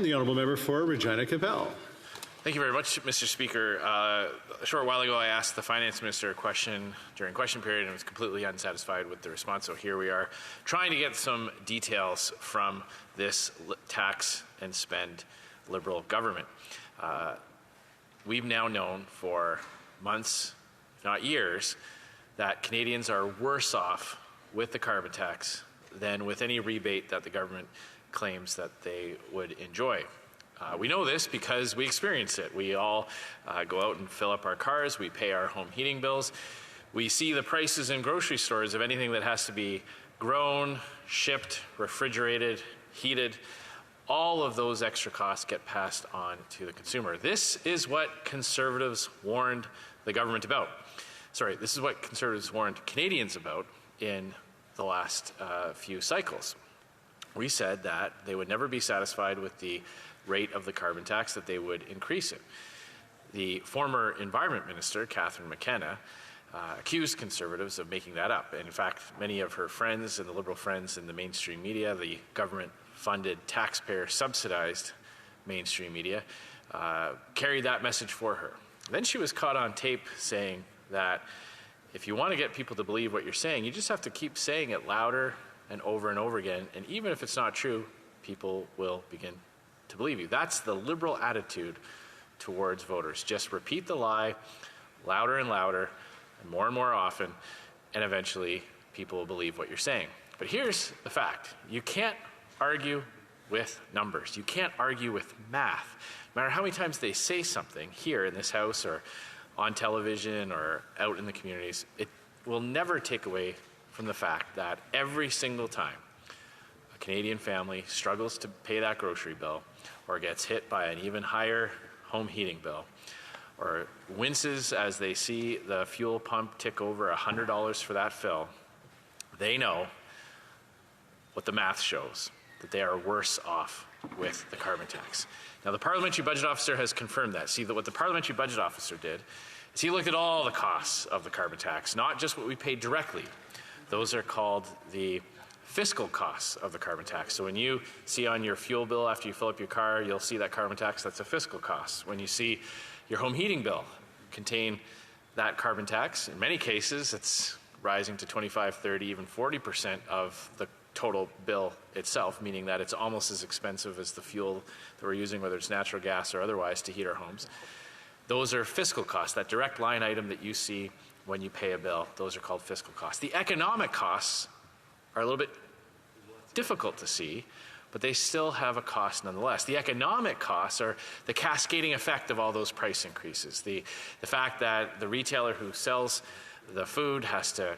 And the honourable member for Regina Capel. Thank you very much, Mr. Speaker. A short while ago, I asked the Finance Minister a question during question period and was completely unsatisfied with the response. So here we are trying to get some details from this tax and spend Liberal government. We've now known for months, if not years, that Canadians are worse off with the carbon tax than with any rebate that the government claims that they would enjoy. We know this because we experience it. We all go out and fill up our cars. We pay our home heating bills. We see the prices in grocery stores of anything that has to be grown, shipped, refrigerated, heated. All of those extra costs get passed on to the consumer. This is what Conservatives warned the government about. Sorry, this is what Conservatives warned Canadians about in the last few cycles. We said that they would never be satisfied with the rate of the carbon tax, that they would increase it. The former Environment Minister, Catherine McKenna, accused Conservatives of making that up. And in fact, many of her friends and the Liberal friends in the mainstream media, the government-funded, taxpayer-subsidized mainstream media, carried that message for her. Then she was caught on tape saying that if you want to get people to believe what you're saying, you just have to keep saying it louder and over again. And even if it's not true, people will begin to believe you. That's the Liberal attitude towards voters. Just repeat the lie louder and louder and more often, and eventually people will believe what you're saying. But here's the fact. You can't argue with numbers. You can't argue with math. No matter how many times they say something here in this House or on television or out in the communities, it will never take away from the fact that every single time a Canadian family struggles to pay that grocery bill or gets hit by an even higher home heating bill or winces as they see the fuel pump tick over $100 for that fill, they know what the math shows, that they are worse off with the carbon tax. Now, the Parliamentary Budget Officer has confirmed that. See, what the Parliamentary Budget Officer did is he looked at all the costs of the carbon tax, not just what we pay directly. Those are called the fiscal costs of the carbon tax. So when you see on your fuel bill after you fill up your car, you'll see that carbon tax, that's a fiscal cost. When you see your home heating bill contain that carbon tax, in many cases it's rising to 25, 30, even 40% of the total bill itself, meaning that it's almost as expensive as the fuel that we're using, whether it's natural gas or otherwise, to heat our homes. Those are fiscal costs, that direct line item that you see when you pay a bill. Those are called fiscal costs. The economic costs are a little bit difficult to see, but they still have a cost nonetheless. The economic costs are the cascading effect of all those price increases. The fact that the retailer who sells the food has to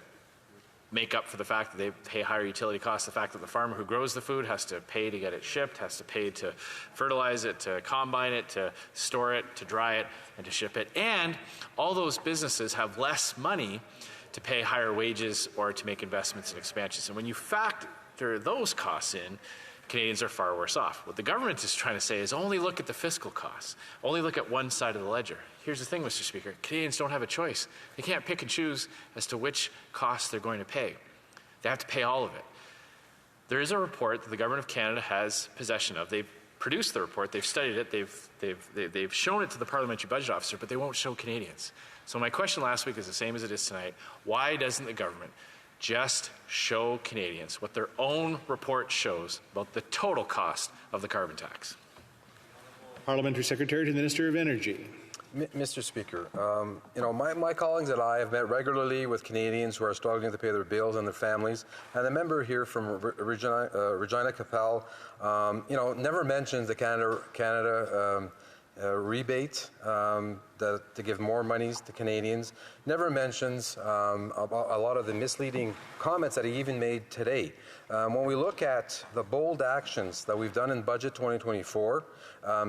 make up for the fact that they pay higher utility costs, the fact that the farmer who grows the food has to pay to get it shipped, has to pay to fertilize it, to combine it, to store it, to dry it, and to ship it. And all those businesses have less money to pay higher wages or to make investments and expansions. And when you factor those costs in, Canadians are far worse off. What the government is trying to say is only look at the fiscal costs. Only look at one side of the ledger. Here's the thing, Mr. Speaker. Canadians don't have a choice. They can't pick and choose as to which costs they're going to pay. They have to pay all of it. There is a report that the Government of Canada has possession of. They've produced the report. They've studied it. They've shown it to the Parliamentary Budget Officer, but they won't show Canadians. So my question last week is the same as it is tonight. Why doesn't the government just show Canadians what their own report shows about the total cost of the carbon tax? Parliamentary Secretary to the Minister of Energy. Mr. Speaker, my colleagues and I have met regularly with Canadians who are struggling to pay their bills and their families, and the member here from Regina Capel, never mentions the Canada rebate to give more monies to Canadians, never mentions about a lot of the misleading comments that he even made today. When we look at the bold actions that we've done in Budget 2024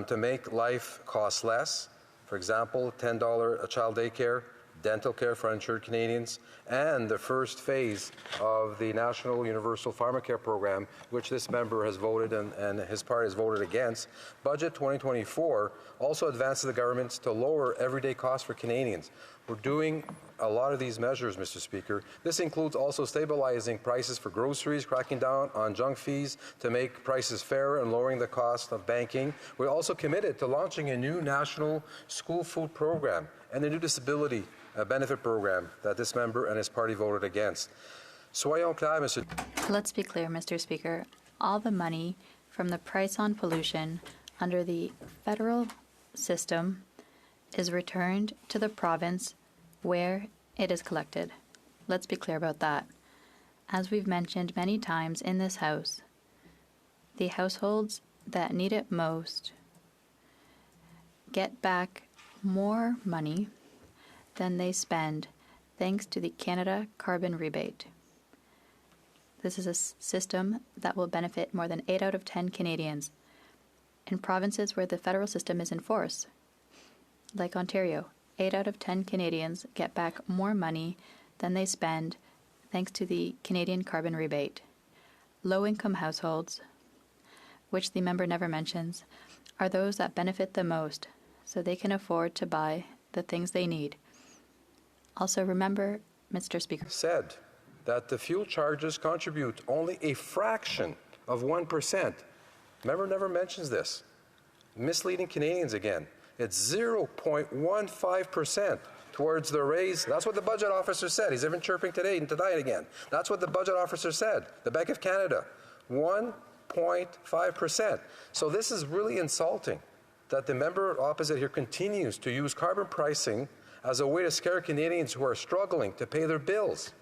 to make life cost less, for example, $10 a child daycare, dental care for uninsured Canadians, and the first phase of the National Universal Pharmacare Program, which this member has voted and his party has voted against. Budget 2024 also advances the government to lower everyday costs for Canadians. We're doing a lot of these measures, Mr. Speaker. This includes also stabilizing prices for groceries, cracking down on junk fees to make prices fairer and lowering the cost of banking. We're also committed to launching a new national school food program and a new disability benefit program that this member and his party voted against. Soyons clairs, Monsieur. Let's be clear, Mr. Speaker. All the money from the price on pollution under the federal system is returned to the province where it is collected. Let's be clear about that. As we've mentioned many times in this House, the households that need it most get back more money than they spend thanks to the Canada Carbon Rebate. This is a system that will benefit more than 8 out of 10 Canadians in provinces where the federal system is in force, like Ontario. 8 out of 10 Canadians get back more money than they spend thanks to the Canadian Carbon Rebate. Low-income households, which the member never mentions, are those that benefit the most, so they can afford to buy the things they need. Also remember, Mr. Speaker, said that the fuel charges contribute only a fraction of 1%. Member never mentions this. Misleading Canadians again. It's 0.15% towards the raise. That's what the budget officer said. He's even chirping today and tonight again. That's what the budget officer said. The Bank of Canada, 1.5%. So this is really insulting that the member opposite here continues to use carbon pricing as a way to scare Canadians who are struggling to pay their bills.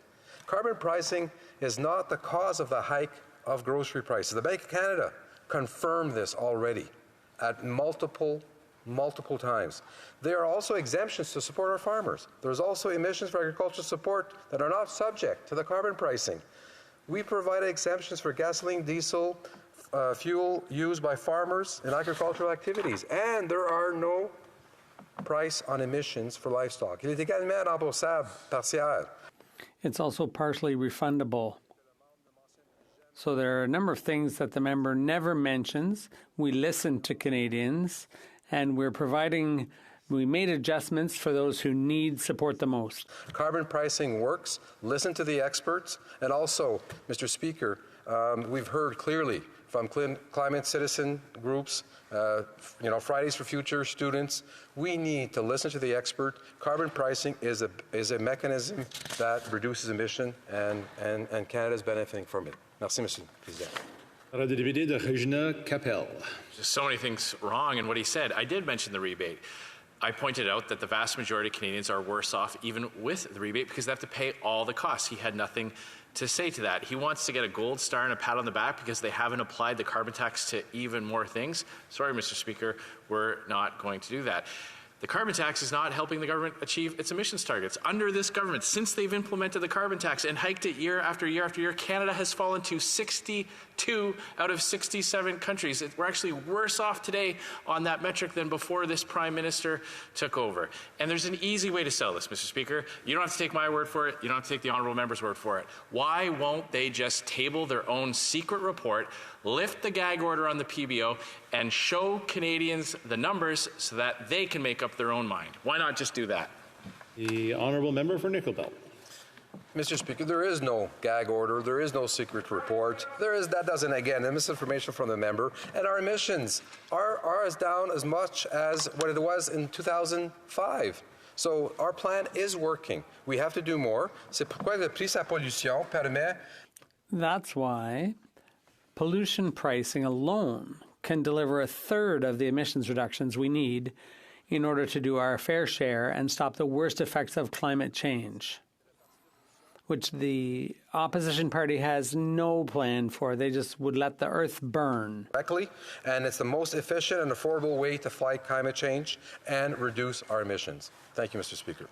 Carbon pricing is not the cause of the hike of grocery prices. The Bank of Canada confirmed this already at multiple times. There are also exemptions to support our farmers. There's also emissions for agricultural support that are not subject to the carbon pricing. We provided exemptions for gasoline, diesel, fuel used by farmers in agricultural activities, and there are no price on emissions for livestock. Il est également remboursable partiel. It's also partially refundable. So there are a number of things that the member never mentions. We listen to Canadians, and we made adjustments for those who need support the most. Carbon pricing works. Listen to the experts. And also, Mr. Speaker, we've heard clearly from climate citizen groups, Fridays for Future students. We need to listen to the expert. Carbon pricing is a mechanism that reduces emission, and Canada is benefiting from it. Merci, Monsieur le Président. Parole de député de Regina Capel. Just so many things wrong in what he said. I did mention the rebate. I pointed out that the vast majority of Canadians are worse off even with the rebate because they have to pay all the costs. He had nothing to say to that. He wants to get a gold star and a pat on the back because they haven't applied the carbon tax to even more things. Sorry, Mr. Speaker, we're not going to do that. The carbon tax is not helping the government achieve its emissions targets. Under this government, since they've implemented the carbon tax and hiked it year after year after year, Canada has fallen to 62 out of 67 countries. We're actually worse off today on that metric than before this Prime Minister took over. And there's an easy way to sell this, Mr. Speaker. You don't have to take my word for it. You don't have to take the honourable member's word for it. Why won't they just table their own secret report, lift the gag order on the PBO, and show Canadians the numbers so that they can make up their own mind? Why not just do that? The honourable member for Nickel Belt. Mr. Speaker, there is no gag order. There is no secret report. That doesn't, again, the misinformation from the member. And our emissions are as down as much as what it was in 2005. So our plan is working. We have to do more. C'est pourquoi le prix à pollution permet. That's why pollution pricing alone can deliver a third of the emissions reductions we need in order to do our fair share and stop the worst effects of climate change, which the opposition party has no plan for. They just would let the earth burn. Correctly, and it's the most efficient and affordable way to fight climate change and reduce our emissions. Thank you, Mr. Speaker.